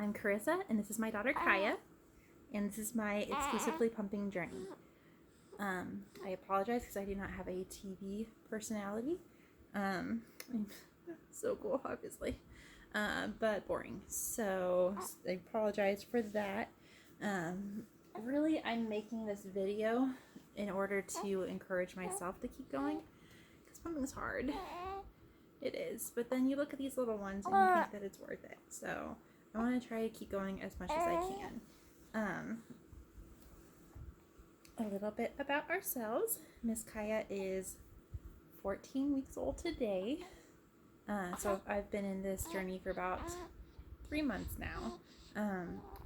I'm Carissa, and this is my daughter Kaya, and this is my exclusively pumping journey. I apologize because I do not have a TV personality. I'm so cool, obviously, but boring. So I apologize for that. Really, I'm making this video in order to encourage myself to keep going because pumping is hard. It is, but then you look at these little ones and you think that it's worth it. So I want to try to keep going as much as I can. A little bit about ourselves. Miss Kaya is 14 weeks old today. So I've been in this journey for about 3 months now.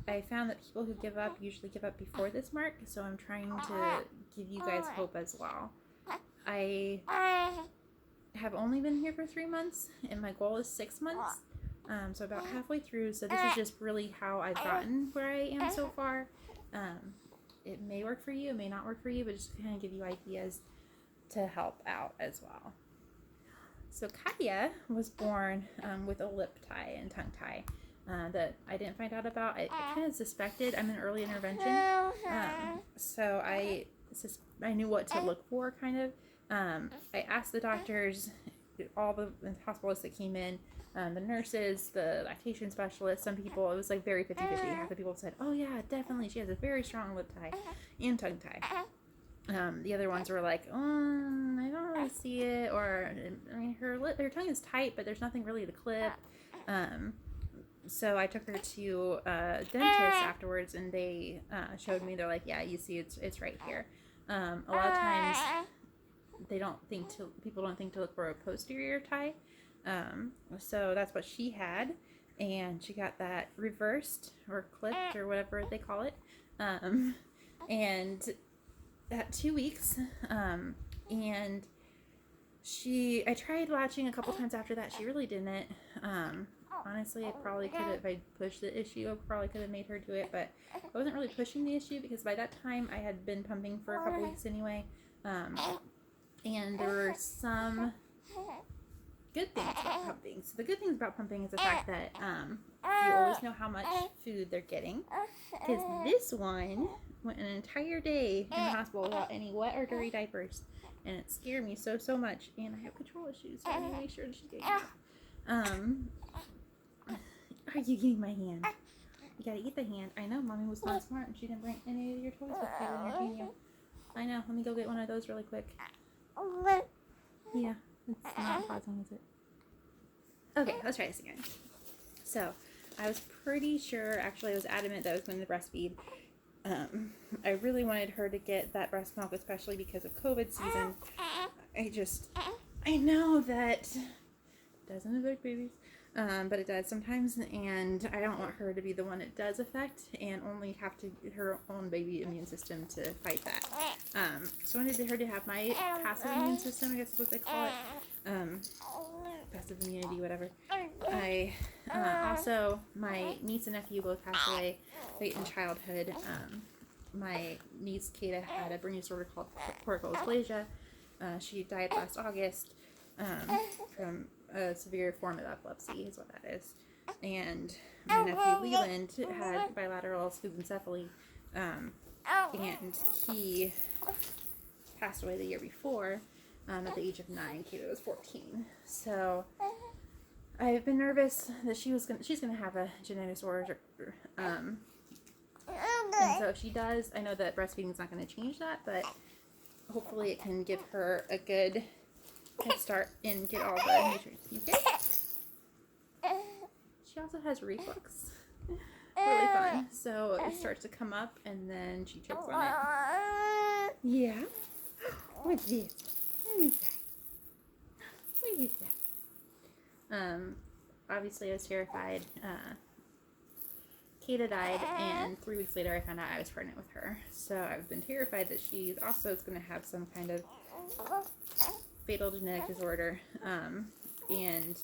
I found that people who give up usually give up before this mark, so I'm trying to give you guys hope as well. I have only been here for 3 months, and my goal is 6 months. So about halfway through, so this is just really how I've gotten where I am so far. It may work for you, it may not work for you, but just to kind of give you ideas to help out as well. So Kaya was born with a lip tie and tongue tie that I didn't find out about. I kind of suspected. I'm in early intervention, so I knew what to look for, kind of. I asked the doctors, all the hospitalists that came in, the nurses, the lactation specialists, some people, it was like very 50-50. Half the people said, oh yeah, definitely, she has a very strong lip tie and tongue tie. The other ones were like, I don't really see it, or, I mean, her tongue is tight, but there's nothing really to clip. So I took her to a dentist afterwards, and they showed me, they're like, yeah, you see, it's right here. A lot of times, people don't think to look for a posterior tie. So that's what she had, and she got that reversed or clipped or whatever they call it. And at 2 weeks, and I tried latching a couple times after that. She really didn't. Honestly, it probably could have, if I pushed the issue, I probably could have made her do it, but I wasn't really pushing the issue because by that time I had been pumping for a couple weeks anyway. And there were some good things about pumping. So the good things about pumping is the fact that you always know how much food they're getting. Because this one went an entire day in the hospital without any wet or dirty diapers. And it scared me so much. And I have control issues, so I need to make sure that she's getting enough. Are you getting my hand? You gotta eat the hand. I know, Mommy was not smart and she didn't bring any of your toys with her when you're eating. I know, let me go get one of those really quick. Yeah, it's not pausing, is it? Okay, let's try this again. So, I was pretty sure, actually I was adamant that I was going to breastfeed. I really wanted her to get that breast milk, especially because of COVID season. I know that doesn't affect babies, but it does sometimes, and I don't want her to be the one it does affect and only have to get her own baby immune system to fight that. So I wanted her to have my passive immune system, I guess is what they call it. Passive immunity, whatever. Also, my niece and nephew both passed away late in childhood. My niece Kata had a brain disorder called cortical dysplasia. She died last August from a severe form of epilepsy, is what that is. And my nephew Leland had bilateral scubencephaly, and he passed away the year before, at the age of 9. Kata was 14. So I've been nervous that she's gonna have a genetic disorder, and so if she does, I know that breastfeeding is not going to change that, but hopefully it can give her a good head start and get all the nutrients. You okay? She also has reflux. Really fun. So it starts to come up and then she chokes on it. Yeah? What's this? What is that? What is that? Obviously I was terrified. Kata died, and 3 weeks later I found out I was pregnant with her. So I've been terrified that she also is going to have some kind of fatal genetic disorder. And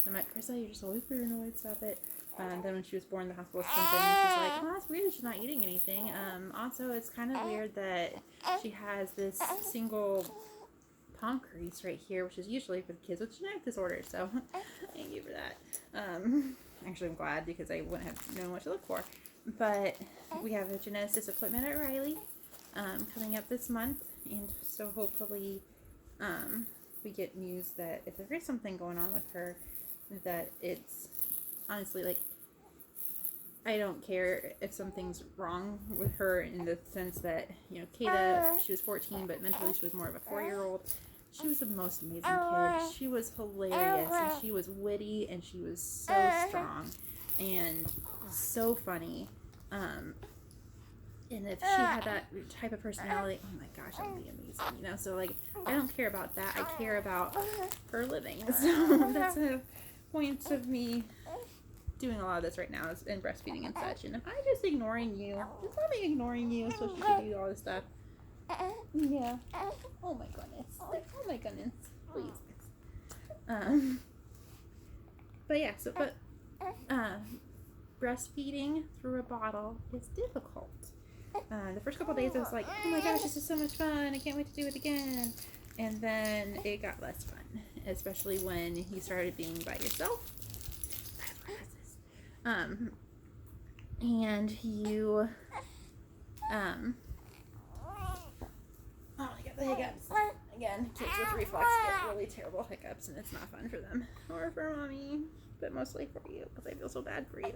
I'm like, Carissa, you're just always paranoid, stop it. Then when she was born, the hospital sent in, and she's like, oh, that's weird, she's not eating anything. Also, it's kind of weird that she has this single palm crease right here, which is usually for kids with genetic disorders. So thank you for that. Actually, I'm glad because I wouldn't have known what to look for. But we have a geneticist appointment at Riley coming up this month, and so hopefully we get news that if there is something going on with her, that it's honestly like, I don't care if something's wrong with her in the sense that, you know, Kata, she was 14, but mentally she was more of a 4-year-old. She was the most amazing kid. She was hilarious, and she was witty, and she was so strong, and so funny. And if she had that type of personality, oh my gosh, that would be amazing, you know? So, like, I don't care about that. I care about her living. So that's a point of me doing a lot of this right now, is in breastfeeding and such. And if I'm just ignoring you, it's not me ignoring you, so she should do all this stuff. Yeah. Oh my goodness. Oh my goodness. Please. But yeah, so, breastfeeding through a bottle is difficult. The first couple days I was like, oh my gosh, this is so much fun, I can't wait to do it again. And then it got less fun, especially when you started being by yourself. And you, oh, I got the hiccups. Again, kids with reflux get really terrible hiccups, and it's not fun for them. Or for mommy, but mostly for you, because I feel so bad for you.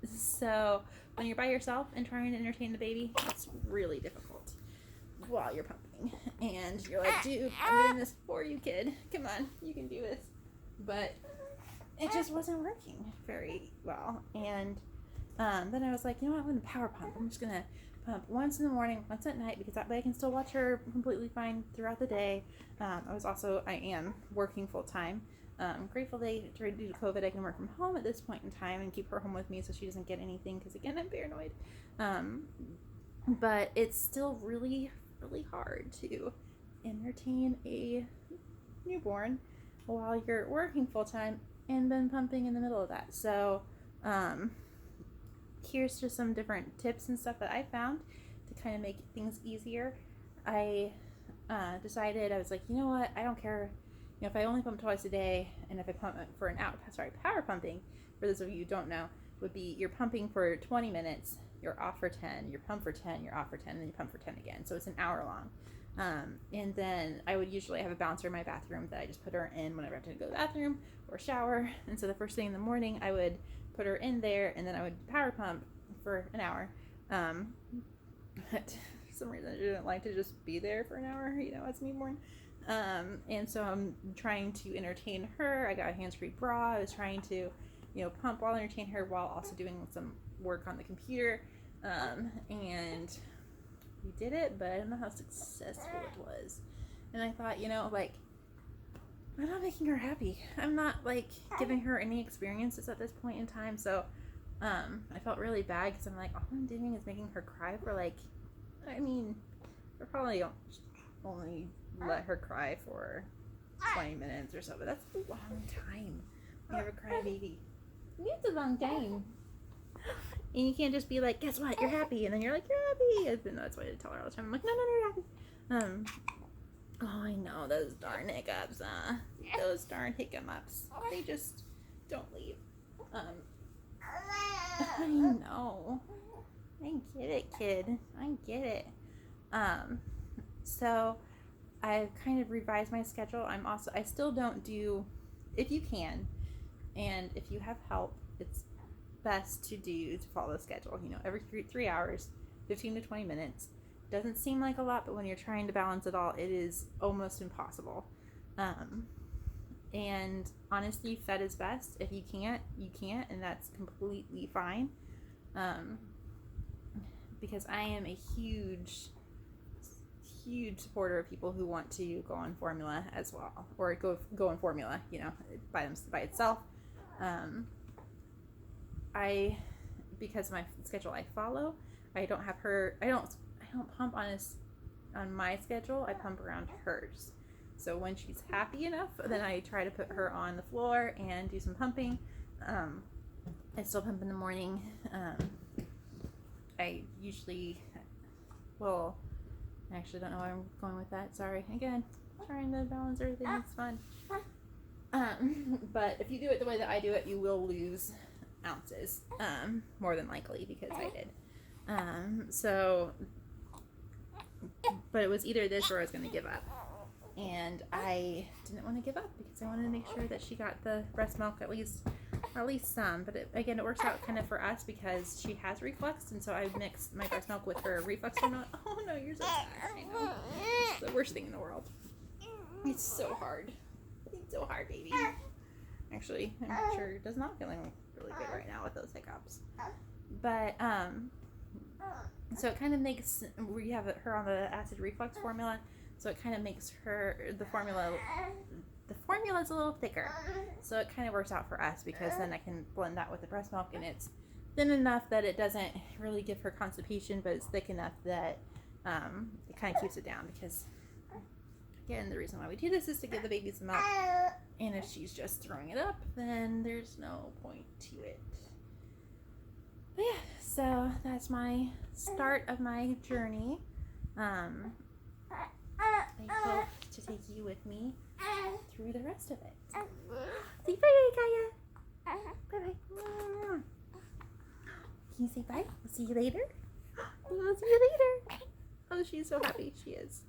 So when you're by yourself and trying to entertain the baby, it's really difficult while you're pumping. And you're like, dude, I'm doing this for you, kid. Come on, you can do this. But it just wasn't working very well. And then I was like, you know what, I'm going to power pump. I'm just going to pump once in the morning, once at night, because that way I can still watch her completely fine throughout the day. I am working full time. Grateful day, due to COVID, I can work from home at this point in time and keep her home with me so she doesn't get anything, because again, I'm paranoid. But it's still really, really hard to entertain a newborn while you're working full time and then pumping in the middle of that. So here's just some different tips and stuff that I found to kind of make things easier. I decided, I was like, you know what, I don't care. You know, if I only pump twice a day, and if I pump for an hour, power pumping, for those of you who don't know, would be you're pumping for 20 minutes, you're off for 10, you're pump for 10, you're off for 10, and then you pump for 10 again. So it's an hour long. And then I would usually have a bouncer in my bathroom that I just put her in whenever I have to go to the bathroom or shower. And so the first thing in the morning, I would put her in there, and then I would power pump for an hour. But for some reason, I didn't like to just be there for an hour, you know, as a newborn. And so I'm trying to entertain her. I got a hands-free bra. I was trying to, you know, pump while entertain her while also doing some work on the computer. And we did it, but I don't know how successful it was. And I thought, you know, like, I'm not making her happy. I'm not, like, giving her any experiences at this point in time. So, I felt really bad, because I'm like, all I'm doing is making her cry for, like, I mean, I probably only let her cry for 20 minutes or so, but that's a long time. You have a cry baby. It's a long time. And you can't just be like, guess what, you're happy, and then you're like, you're happy. And that's what I tell her all the time. I'm like, no, you're happy. Oh, I know, those darn hiccups, those darn hiccups. They just don't leave. I know. I get it, kid. I get it. So I've kind of revised my schedule. I still don't do, if you can, and if you have help, it's best to follow the schedule. You know, every 3 hours, 15 to 20 minutes. Doesn't seem like a lot, but when you're trying to balance it all, it is almost impossible. And honestly, fed is best. If you can't, you can't, and that's completely fine. Because I am a huge supporter of people who want to go on formula as well, or go on formula, you know, by itself. Because my schedule I follow, I don't pump on my schedule. I pump around hers. So when she's happy enough, then I try to put her on the floor and do some pumping. I still pump in the morning. I usually, well, I actually don't know where I'm going with that. Sorry. Again, trying to balance everything. It's fun. But if you do it the way that I do it, you will lose ounces, more than likely, because I did. But it was either this or I was going to give up. And I didn't want to give up because I wanted to make sure that she got the breast milk at least some. But again, it works out kind of for us because she has reflux, and so I mixed my breast milk with her reflux formula. Oh no, you're so sad. I know. It's the worst thing in the world. It's so hard. It's so hard, baby. Actually, I'm sure it does not feeling really good right now with those hiccups. But so it kind of makes, we have her on the acid reflux formula, so it kind of makes the formula's a little thicker. So it kind of works out for us because then I can blend that with the breast milk, and it's thin enough that it doesn't really give her constipation, but it's thick enough that it kind of keeps it down. Because again, the reason why we do this is to give the baby some milk, and if she's just throwing it up, then there's no point to it. But yeah, so that's my start of my journey. I hope to take you with me through the rest of it. Say bye, Kaya. Bye-bye. Can you say bye? We'll see you later. We'll see you later. Oh, she's so happy. She is.